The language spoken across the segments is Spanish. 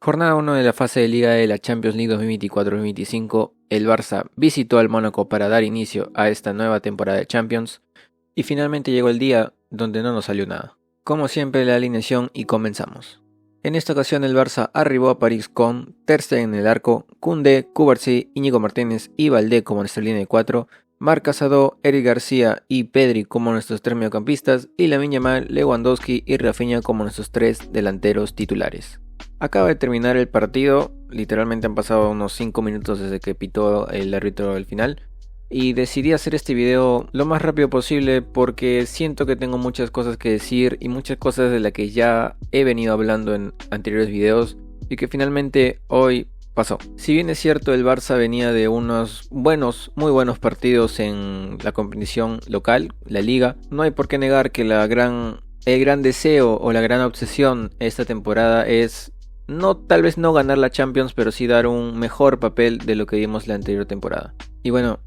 Jornada 1 de la fase de Liga de la Champions League 2024-2025, el Barça visitó al Mónaco para dar inicio a esta nueva temporada de Champions y finalmente llegó el día donde no nos salió nada. Como siempre, la alineación y comenzamos. En esta ocasión el Barça arribó a París con Ter Stegen en el arco, Koundé, Cubarsí, Íñigo Martínez y Valdé como nuestra línea de 4, Marc Casado, Eric García y Pedri como nuestros 3 mediocampistas y Lamine Yamal, Lewandowski y Rafinha como nuestros 3 delanteros titulares. Acaba de terminar el partido, literalmente han pasado unos 5 minutos desde que pitó el árbitro al final y decidí hacer este video lo más rápido posible porque siento que tengo muchas cosas que decir y muchas cosas de las que ya he venido hablando en anteriores videos y que finalmente hoy pasó. Si bien es cierto, el Barça venía de unos muy buenos partidos en la competición local, la Liga, no hay por qué negar que el gran deseo o la gran obsesión esta temporada es tal vez no ganar la Champions, pero sí dar un mejor papel de lo que vimos la anterior temporada. Y bueno,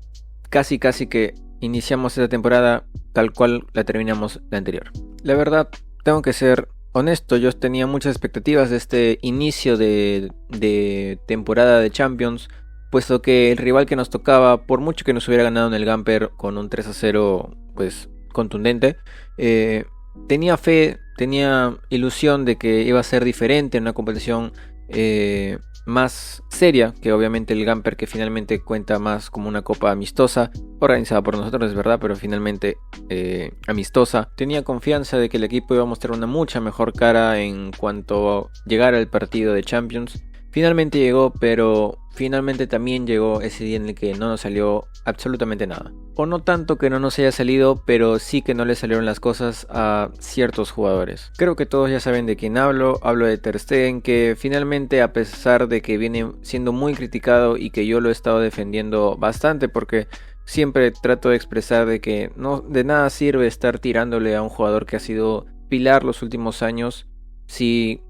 casi que iniciamos esta temporada tal cual la terminamos la anterior. La verdad, tengo que ser honesto, yo tenía muchas expectativas de este inicio de temporada de Champions, puesto que el rival que nos tocaba, por mucho que nos hubiera ganado en el Gamper con un 3-0 pues contundente, tenía fe, tenía ilusión de que iba a ser diferente en una competición más seria que obviamente el Gamper, que finalmente cuenta más como una copa amistosa organizada por nosotros, es verdad, pero finalmente amistosa. Tenía confianza de que el equipo iba a mostrar una mucha mejor cara en cuanto llegara al partido de Champions. Finalmente llegó, pero finalmente también llegó ese día en el que no nos salió absolutamente nada. O no tanto que no nos haya salido, pero sí que no le salieron las cosas a ciertos jugadores. Creo que todos ya saben de quién hablo de Ter Stegen, que finalmente, a pesar de que viene siendo muy criticado y que yo lo he estado defendiendo bastante porque siempre trato de expresar de que no de nada sirve estar tirándole a un jugador que ha sido pilar los últimos años si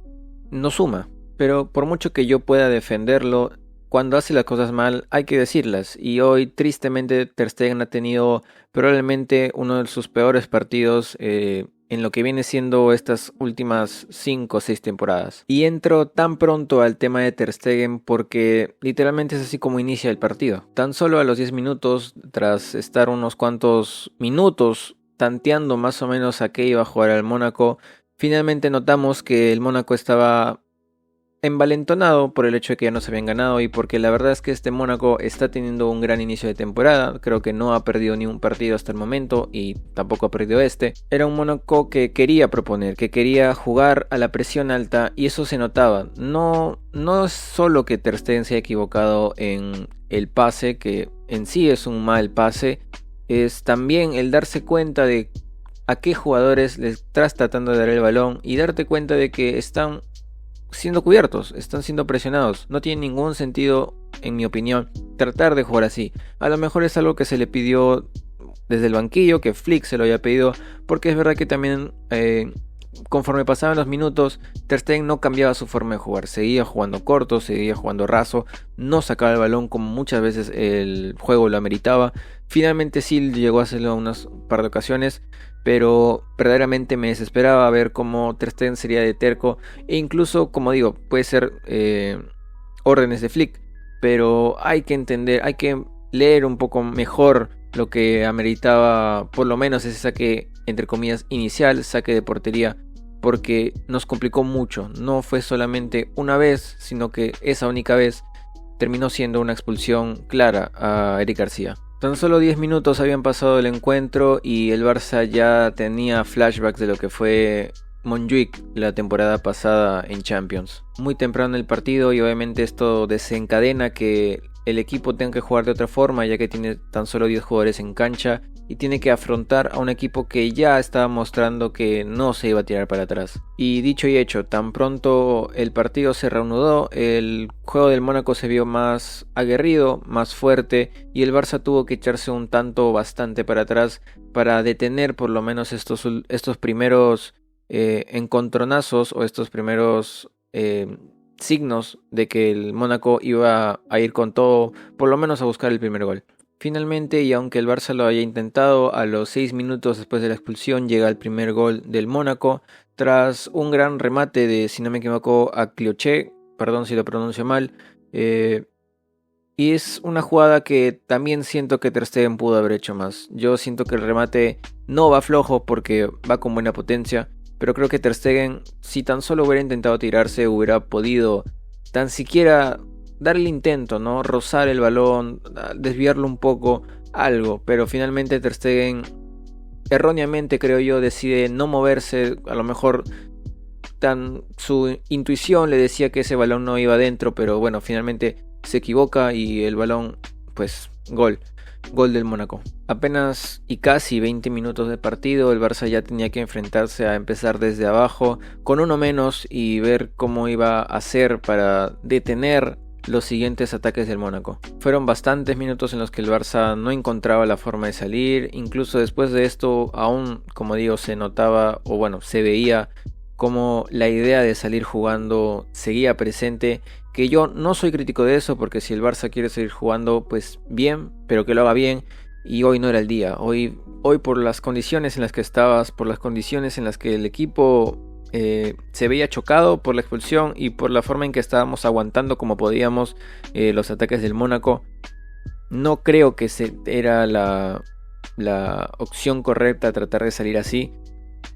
no suma. Pero por mucho que yo pueda defenderlo, cuando hace las cosas mal hay que decirlas. Y hoy tristemente Ter Stegen ha tenido probablemente uno de sus peores partidos en lo que viene siendo estas últimas 5 o 6 temporadas. Y entro tan pronto al tema de Ter Stegen porque literalmente es así como inicia el partido. Tan solo a los 10 minutos, tras estar unos cuantos minutos tanteando más o menos a qué iba a jugar el Mónaco, finalmente notamos que el Mónaco estaba envalentonado por el hecho de que ya no se habían ganado y porque la verdad es que este Mónaco está teniendo un gran inicio de temporada. Creo que no ha perdido ni un partido hasta el momento y tampoco ha perdido este. Era un Mónaco que quería proponer, que quería jugar a la presión alta y eso se notaba. No es solo que Ter Stegen se haya equivocado en el pase, que en sí es un mal pase, es también el darse cuenta de a qué jugadores le estás tratando de dar el balón y darte cuenta de que están siendo cubiertos, están siendo presionados. No tiene ningún sentido, en mi opinión, tratar de jugar así. A lo mejor es algo que se le pidió desde el banquillo, que Flick se lo haya pedido, porque es verdad que también conforme pasaban los minutos, Ter Stegen no cambiaba su forma de jugar, seguía jugando corto, seguía jugando raso, no sacaba el balón como muchas veces el juego lo ameritaba. Finalmente sí llegó a hacerlo unas par de ocasiones, pero verdaderamente me desesperaba ver cómo Ter Stegen sería de terco e incluso, como digo, puede ser órdenes de Flick, pero hay que entender, hay que leer un poco mejor lo que ameritaba por lo menos ese saque, entre comillas, inicial, saque de portería, porque nos complicó mucho. No fue solamente una vez, sino que esa única vez terminó siendo una expulsión clara a Eric García. Tan solo 10 minutos habían pasado del encuentro y el Barça ya tenía flashbacks de lo que fue Montjuic la temporada pasada en Champions. Muy temprano en el partido y obviamente esto desencadena que el equipo tenga que jugar de otra forma, ya que tiene tan solo 10 jugadores en cancha y tiene que afrontar a un equipo que ya estaba mostrando que no se iba a tirar para atrás. Y dicho y hecho, tan pronto el partido se reanudó, el juego del Mónaco se vio más aguerrido, más fuerte y el Barça tuvo que echarse un tanto bastante para atrás para detener por lo menos estos primeros encontronazos o estos primeros signos de que el Mónaco iba a ir con todo, por lo menos a buscar el primer gol. Finalmente, y aunque el Barça lo haya intentado, a los 6 minutos después de la expulsión llega el primer gol del Mónaco, tras un gran remate de, si no me equivoco, a Cloché, perdón si lo pronuncio mal. Y es una jugada que también siento que Ter Stegen pudo haber hecho más. Yo siento que el remate no va flojo porque va con buena potencia, pero creo que Ter Stegen, si tan solo hubiera intentado tirarse, hubiera podido tan siquiera dar el intento, ¿no? Rozar el balón, desviarlo un poco, algo. Pero finalmente Ter Stegen, erróneamente creo yo, decide no moverse. A lo mejor su intuición le decía que ese balón no iba adentro, pero bueno, finalmente se equivoca y el balón, pues, gol del Mónaco. Apenas y casi 20 minutos de partido, el Barça ya tenía que enfrentarse a empezar desde abajo con uno menos y ver cómo iba a hacer para detener los siguientes ataques del Mónaco. Fueron bastantes minutos en los que el Barça no encontraba la forma de salir. Incluso después de esto, aún, como digo, se notaba, o bueno, se veía como la idea de salir jugando seguía presente, que yo no soy crítico de eso, porque si el Barça quiere seguir jugando, pues bien, pero que lo haga bien, y hoy no era el día. Hoy por las condiciones en las que estabas, por las condiciones en las que el equipo se veía chocado por la expulsión y por la forma en que estábamos aguantando como podíamos los ataques del Mónaco, no creo que era la opción correcta tratar de salir así,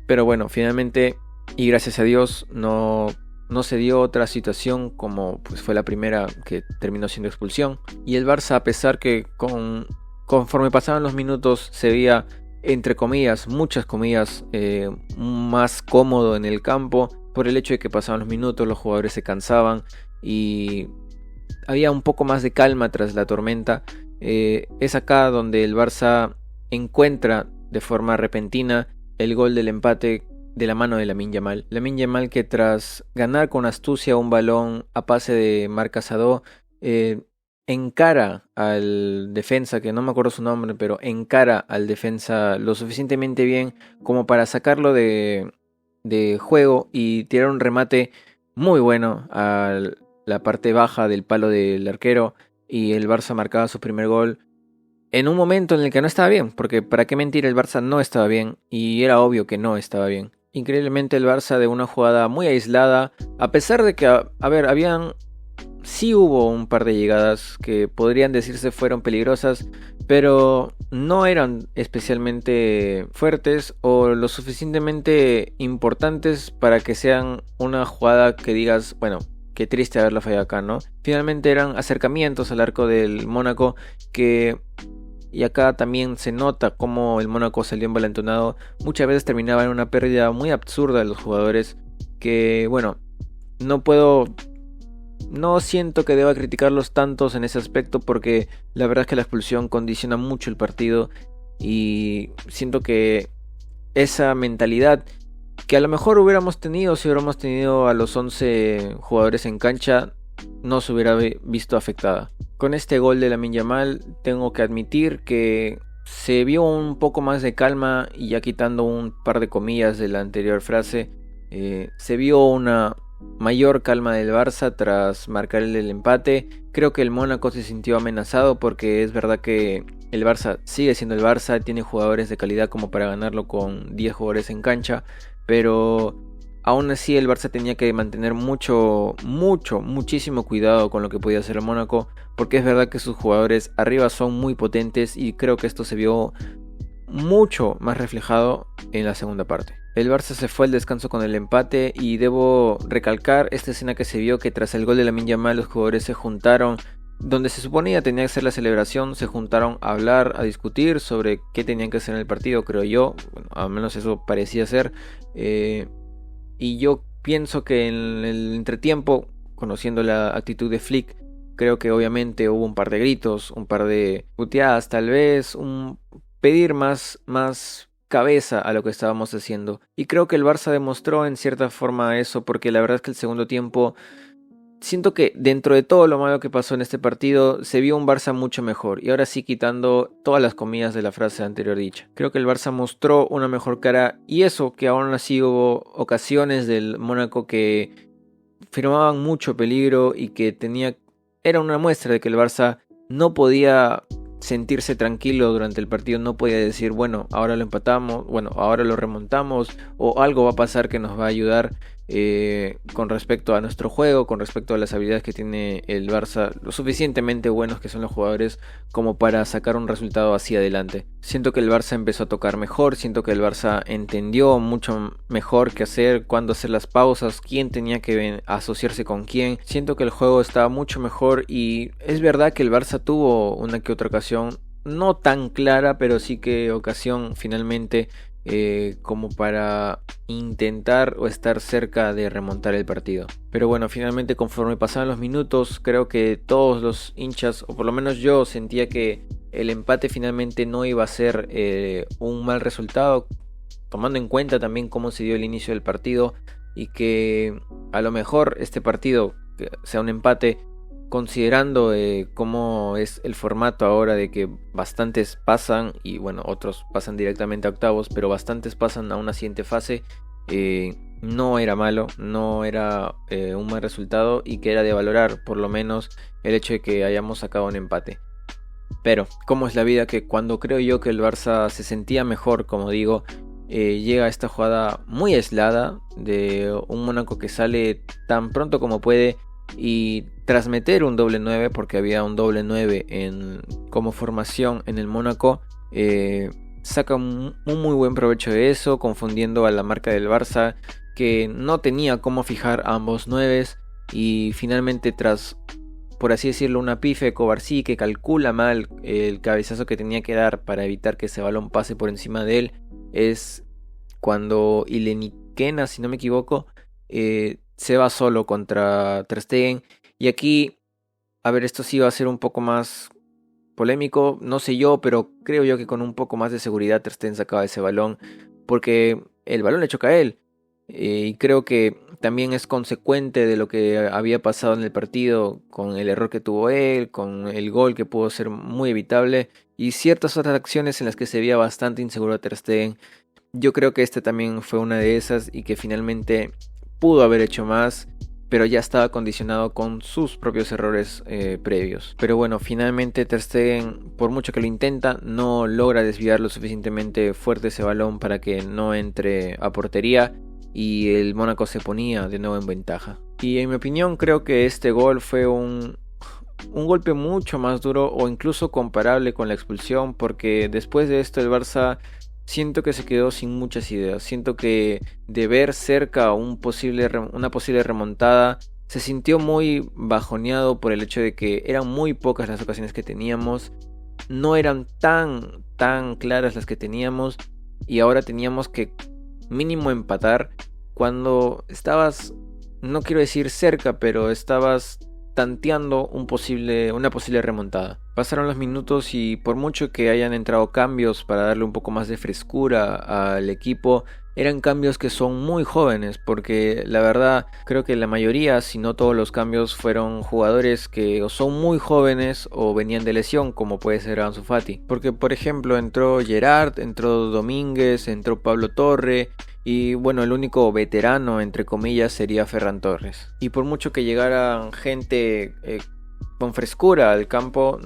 pero bueno, finalmente, y gracias a Dios, no se dio otra situación como pues fue la primera, que terminó siendo expulsión. Y el Barça, a pesar que conforme pasaban los minutos se veía, entre comillas, muchas comillas, más cómodo en el campo, por el hecho de que pasaban los minutos, los jugadores se cansaban y había un poco más de calma tras la tormenta. Es acá donde el Barça encuentra de forma repentina el gol del empate de la mano de Lamine Yamal. Lamine Yamal, que tras ganar con astucia un balón a pase de Marc Casado, encara al defensa, que no me acuerdo su nombre, pero encara al defensa lo suficientemente bien como para sacarlo de juego y tirar un remate muy bueno a la parte baja del palo del arquero, y el Barça marcaba su primer gol en un momento en el que no estaba bien, porque para qué mentir, el Barça no estaba bien y era obvio que no estaba bien. Increíblemente el Barça, de una jugada muy aislada, a pesar de que, sí hubo un par de llegadas que podrían decirse fueron peligrosas, pero no eran especialmente fuertes o lo suficientemente importantes para que sean una jugada que digas, bueno, qué triste haberla fallado acá, ¿no? Finalmente eran acercamientos al arco del Mónaco y acá también se nota cómo el Mónaco salió envalentonado. Muchas veces terminaba en una pérdida muy absurda de los jugadores, que bueno, no siento que deba criticarlos tantos en ese aspecto, porque la verdad es que la expulsión condiciona mucho el partido y siento que esa mentalidad que a lo mejor hubiéramos tenido si hubiéramos tenido a los 11 jugadores en cancha, no se hubiera visto afectada. Con este gol de Lamine Yamal tengo que admitir que se vio un poco más de calma, y ya quitando un par de comillas de la anterior frase, se vio una mayor calma del Barça tras marcar el empate. Creo que el Mónaco se sintió amenazado, porque es verdad que el Barça sigue siendo el Barça, tiene jugadores de calidad como para ganarlo con 10 jugadores en cancha, pero aún así el Barça tenía que mantener muchísimo cuidado con lo que podía hacer el Mónaco, porque es verdad que sus jugadores arriba son muy potentes, y creo que esto se vio mucho más reflejado en la segunda parte. El Barça se fue al descanso con el empate, y debo recalcar esta escena que se vio, que tras el gol de Lamine Yamal los jugadores se juntaron donde se suponía tenía que ser la celebración, se juntaron a hablar, a discutir sobre qué tenían que hacer en el partido, creo yo. Bueno, al menos eso parecía ser. Y yo pienso que en el entretiempo, conociendo la actitud de Flick, creo que obviamente hubo un par de gritos, un par de puteadas tal vez, un pedir más cabeza a lo que estábamos haciendo. Y creo que el Barça demostró en cierta forma eso, porque la verdad es que el segundo tiempo, siento que dentro de todo lo malo que pasó en este partido, se vio un Barça mucho mejor. Y ahora sí, quitando todas las comillas de la frase anterior dicha, creo que el Barça mostró una mejor cara. Y eso, que aún así hubo ocasiones del Mónaco que firmaban mucho peligro y que era una muestra de que el Barça no podía sentirse tranquilo durante el partido, no podía decir, bueno, ahora lo empatamos, bueno, ahora lo remontamos, o algo va a pasar que nos va a ayudar. con respecto a nuestro juego, con respecto a las habilidades que tiene el Barça, lo suficientemente buenos que son los jugadores como para sacar un resultado hacia adelante. Siento que el Barça empezó a tocar mejor, siento que el Barça entendió mucho mejor qué hacer, cuándo hacer las pausas, quién tenía que asociarse con quién. Siento que el juego estaba mucho mejor y es verdad que el Barça tuvo una que otra ocasión, no tan clara, pero sí que ocasión finalmente como para intentar o estar cerca de remontar el partido. Pero bueno, finalmente conforme pasaban los minutos, creo que todos los hinchas, o por lo menos yo, sentía que el empate finalmente no iba a ser un mal resultado, tomando en cuenta también cómo se dio el inicio del partido y que a lo mejor este partido sea un empate, considerando cómo es el formato ahora de que bastantes pasan y bueno, otros pasan directamente a octavos, pero bastantes pasan a una siguiente fase, no era malo, no era un mal resultado y que era de valorar por lo menos el hecho de que hayamos sacado un empate. Pero, ¿cómo es la vida? Que cuando creo yo que el Barça se sentía mejor, como digo, llega esta jugada muy aislada de un Mónaco que sale tan pronto como puede y tras meter un doble 9, porque había un doble 9 como formación en el Mónaco, saca un muy buen provecho de eso, confundiendo a la marca del Barça, que no tenía cómo fijar a ambos 9 y finalmente tras, por así decirlo, una pife de Cobarsí que calcula mal el cabezazo que tenía que dar para evitar que ese balón pase por encima de él, es cuando Ileniquena, si no me equivoco, se va solo contra Ter Stegen. Y aquí, a ver, esto sí va a ser un poco más polémico, no sé yo, pero creo yo que con un poco más de seguridad Ter Stegen sacaba ese balón, porque el balón le choca a él. Y creo que también es consecuente de lo que había pasado en el partido, con el error que tuvo él, con el gol que pudo ser muy evitable, y ciertas otras acciones en las que se veía bastante inseguro Ter Stegen. Yo creo que este también fue una de esas y que finalmente pudo haber hecho más, pero ya estaba condicionado con sus propios errores previos. Pero bueno, finalmente Ter Stegen, por mucho que lo intenta, no logra desviar lo suficientemente fuerte ese balón para que no entre a portería y el Mónaco se ponía de nuevo en ventaja. Y en mi opinión creo que este gol fue un golpe mucho más duro o incluso comparable con la expulsión, porque después de esto el Barça siento que se quedó sin muchas ideas. Siento que de ver cerca una posible remontada, se sintió muy bajoneado por el hecho de que eran muy pocas las ocasiones que teníamos. No eran tan claras las que teníamos. Y ahora teníamos que mínimo empatar cuando estabas, no quiero decir cerca, pero estabas tanteando una posible remontada. Pasaron los minutos y por mucho que hayan entrado cambios para darle un poco más de frescura al equipo, eran cambios que son muy jóvenes, porque la verdad creo que la mayoría, si no todos los cambios, fueron jugadores que o son muy jóvenes o venían de lesión, como puede ser Ansu Fati. Porque por ejemplo entró Gerard, entró Domínguez, entró Pablo Torre, y bueno, el único veterano, entre comillas, sería Ferran Torres. Y por mucho que llegaran gente con frescura al campo,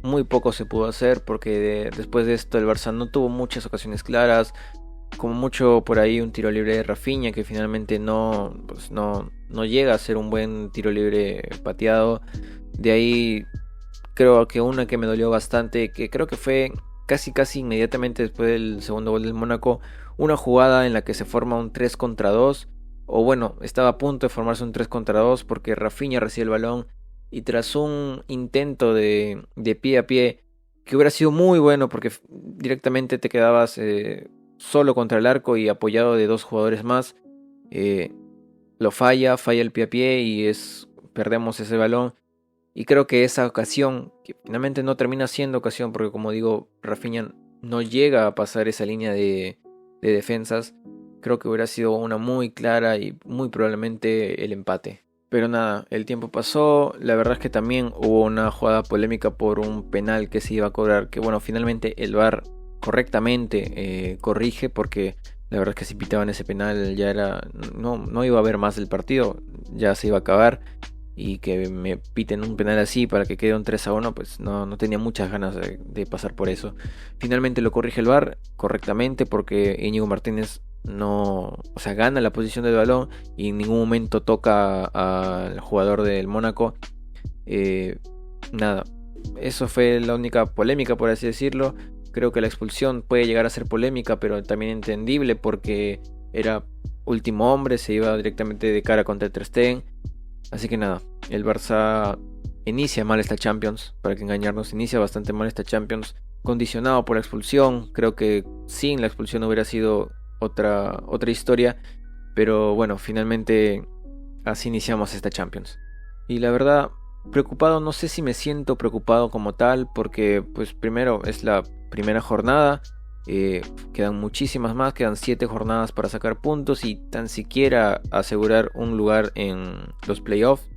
muy poco se pudo hacer, porque después de esto el Barça no tuvo muchas ocasiones claras. Como mucho por ahí un tiro libre de Rafinha, que finalmente no llega a ser un buen tiro libre pateado. De ahí creo que una que me dolió bastante, que creo que fue casi inmediatamente después del segundo gol del Mónaco, una jugada en la que se forma un 3 contra 2, o bueno, estaba a punto de formarse un 3 contra 2 porque Rafinha recibe el balón y tras un intento de pie a pie, que hubiera sido muy bueno porque directamente te quedabas solo contra el arco y apoyado de dos jugadores más, lo falla el pie a pie y perdemos ese balón. Y creo que esa ocasión, que finalmente no termina siendo ocasión, porque como digo, Rafinha no llega a pasar esa línea de defensas, creo que hubiera sido una muy clara y muy probablemente el empate. Pero nada, el tiempo pasó, la verdad es que también hubo una jugada polémica por un penal que se iba a cobrar, que bueno, finalmente el VAR correctamente corrige, porque la verdad es que si pitaban ese penal ya no iba a haber más del partido, ya se iba a acabar. Y que me piten un penal así para que quede un 3-1, pues no tenía muchas ganas de pasar por eso. Finalmente lo corrige el VAR correctamente, porque Íñigo Martínez no, o sea, gana la posición del balón y en ningún momento toca al jugador del Mónaco. Nada, eso fue la única polémica, por así decirlo. Creo que la expulsión puede llegar a ser polémica, pero también entendible porque era último hombre, se iba directamente de cara contra Ter Stegen. Así que nada, el Barça inicia mal esta Champions, para que engañarnos, inicia bastante mal esta Champions, condicionado por la expulsión. Creo que sin la expulsión hubiera sido otra historia, pero bueno, finalmente así iniciamos esta Champions. Y la verdad, preocupado, no sé si me siento preocupado como tal, porque pues primero es la primera jornada, quedan muchísimas más, quedan 7 jornadas para sacar puntos y tan siquiera asegurar un lugar en los playoffs.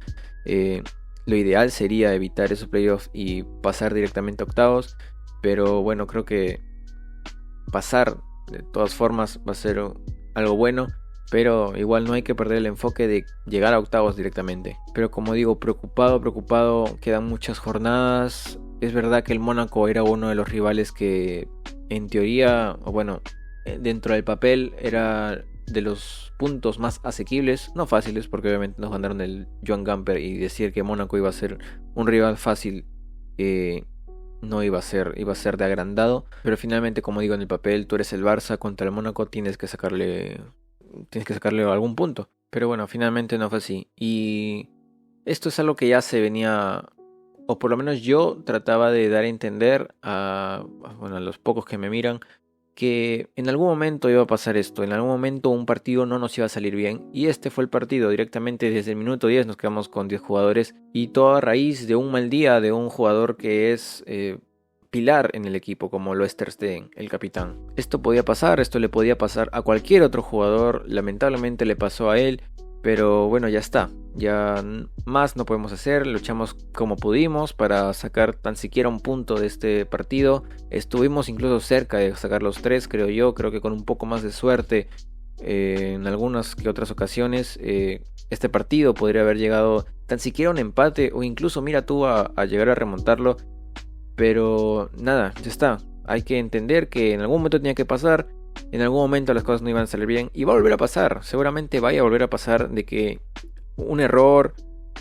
Lo ideal sería evitar esos playoffs y pasar directamente a octavos, pero bueno, creo que pasar de todas formas va a ser algo bueno, pero igual no hay que perder el enfoque de llegar a octavos directamente. Pero como digo, preocupado, quedan muchas jornadas. Es verdad que el Mónaco era uno de los rivales que en teoría, o bueno, dentro del papel era de los puntos más asequibles, no fáciles, porque obviamente nos mandaron el Joan Gamper y decir que Mónaco iba a ser un rival fácil, no iba a ser de agrandado, pero finalmente, como digo, en el papel tú eres el Barça contra el Mónaco, tienes que sacarle algún punto. Pero bueno, finalmente no fue así. Y esto es algo que ya se venía, o por lo menos yo trataba de dar a entender a los pocos que me miran, que en algún momento iba a pasar esto, en algún momento un partido no nos iba a salir bien, y este fue el partido. Directamente desde el minuto 10 nos quedamos con 10 jugadores, y todo a raíz de un mal día de un jugador que es pilar en el equipo, como lo es Ter Stegen, el capitán. Esto le podía pasar a cualquier otro jugador, lamentablemente le pasó a él, pero bueno, ya está, ya más no podemos hacer, luchamos como pudimos para sacar tan siquiera un punto de este partido. Estuvimos incluso cerca de sacar los 3, creo yo, creo que con un poco más de suerte en algunas que otras ocasiones este partido podría haber llegado tan siquiera a un empate o incluso mira tú a llegar a remontarlo, pero nada, ya está, hay que entender que en algún momento tenía que pasar. En algún momento las cosas no iban a salir bien y va a volver a pasar, seguramente vaya a volver a pasar de que un error,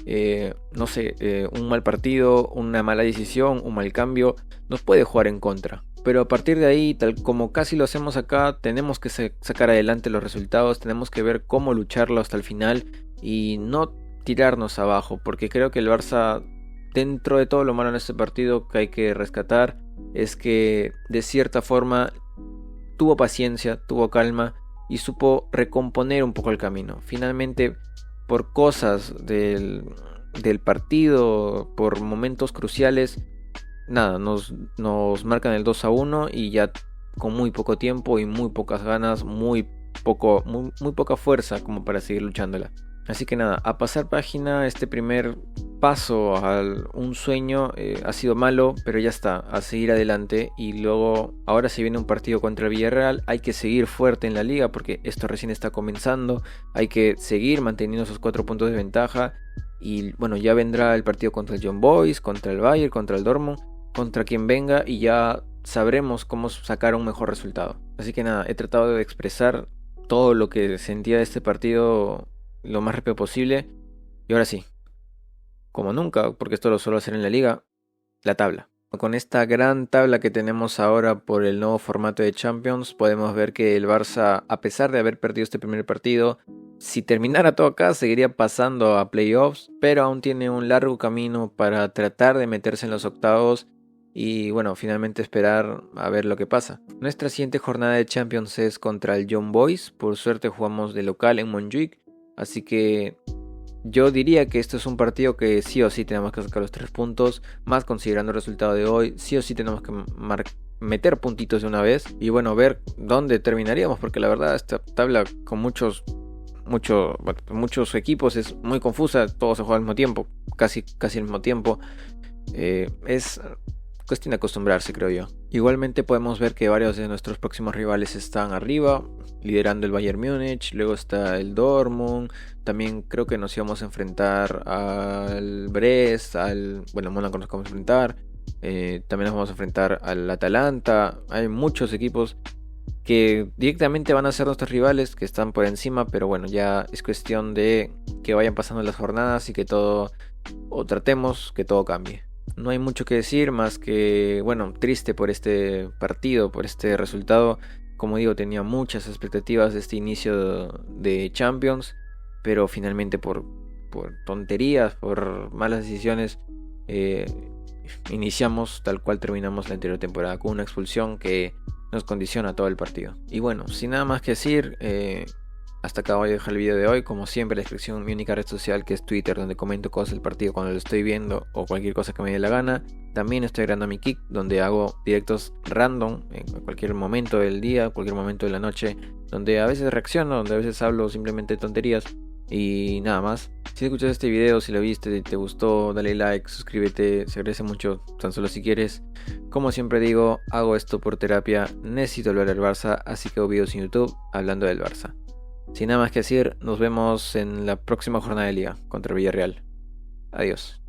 un mal partido, una mala decisión, un mal cambio nos puede jugar en contra. Pero a partir de ahí, tal como casi lo hacemos acá, tenemos que sacar adelante los resultados, tenemos que ver cómo lucharlo hasta el final y no tirarnos abajo, porque creo que el Barça, dentro de todo lo malo en este partido que hay que rescatar, es que de cierta forma tuvo paciencia, tuvo calma y supo recomponer un poco el camino. Finalmente, por cosas del partido, por momentos cruciales, nada, nos marcan el 2-1 y ya con muy poco tiempo y muy pocas ganas, muy poca fuerza como para seguir luchándola. Así que nada, a pasar página. Este primer paso a un sueño ha sido malo, pero ya está, a seguir adelante. Y luego, ahora se viene un partido contra el Villarreal, hay que seguir fuerte en la liga porque esto recién está comenzando, hay que seguir manteniendo esos 4 puntos de ventaja. Y bueno, ya vendrá el partido contra el Young Boys, contra el Bayern, contra el Dortmund, contra quien venga, y ya sabremos cómo sacar un mejor resultado. Así que nada, he tratado de expresar todo lo que sentía de este partido lo más rápido posible. Y ahora sí, como nunca, porque esto lo suelo hacer en la liga, la tabla. Con esta gran tabla que tenemos ahora por el nuevo formato de Champions, podemos ver que el Barça, a pesar de haber perdido este primer partido, si terminara todo acá, seguiría pasando a playoffs, pero aún tiene un largo camino para tratar de meterse en los octavos y bueno, finalmente esperar a ver lo que pasa. Nuestra siguiente jornada de Champions es contra el Young Boys. Por suerte jugamos de local en Montjuic, así que yo diría que esto es un partido que sí o sí tenemos que sacar los 3 puntos, más considerando el resultado de hoy. Sí o sí tenemos que meter puntitos de una vez y bueno, ver dónde terminaríamos, porque la verdad esta tabla con muchos equipos es muy confusa, todos se juegan al mismo tiempo, casi al mismo tiempo. Es cuestión de acostumbrarse, creo yo. Igualmente podemos ver que varios de nuestros próximos rivales están arriba, liderando el Bayern Múnich, luego está el Dortmund, también creo que nos íbamos a enfrentar al Brest, Mónaco nos vamos a enfrentar, también nos vamos a enfrentar al Atalanta. Hay muchos equipos que directamente van a ser nuestros rivales, que están por encima, pero bueno, ya es cuestión de que vayan pasando las jornadas y que todo, o tratemos que todo cambie. No hay mucho que decir más que, bueno, triste por este partido, por este resultado. Como digo, tenía muchas expectativas de este inicio de Champions, pero finalmente por tonterías, por malas decisiones, eh, iniciamos tal cual terminamos la anterior temporada, con una expulsión que nos condiciona todo el partido. Y bueno, sin nada más que decir, hasta acá voy a dejar el video de hoy. Como siempre, la descripción, mi única red social, que es Twitter, donde comento cosas del partido cuando lo estoy viendo o cualquier cosa que me dé la gana. También estoy grabando mi Kick, donde hago directos random en cualquier momento del día, cualquier momento de la noche, donde a veces reacciono, donde a veces hablo simplemente tonterías. Y nada más. Si escuchaste este video, si lo viste y te gustó, dale like, suscríbete, se agradece mucho, tan solo si quieres. Como siempre digo, hago esto por terapia, necesito hablar del Barça, así que hago videos en YouTube hablando del Barça. Sin nada más que decir, nos vemos en la próxima jornada de liga contra Villarreal. Adiós.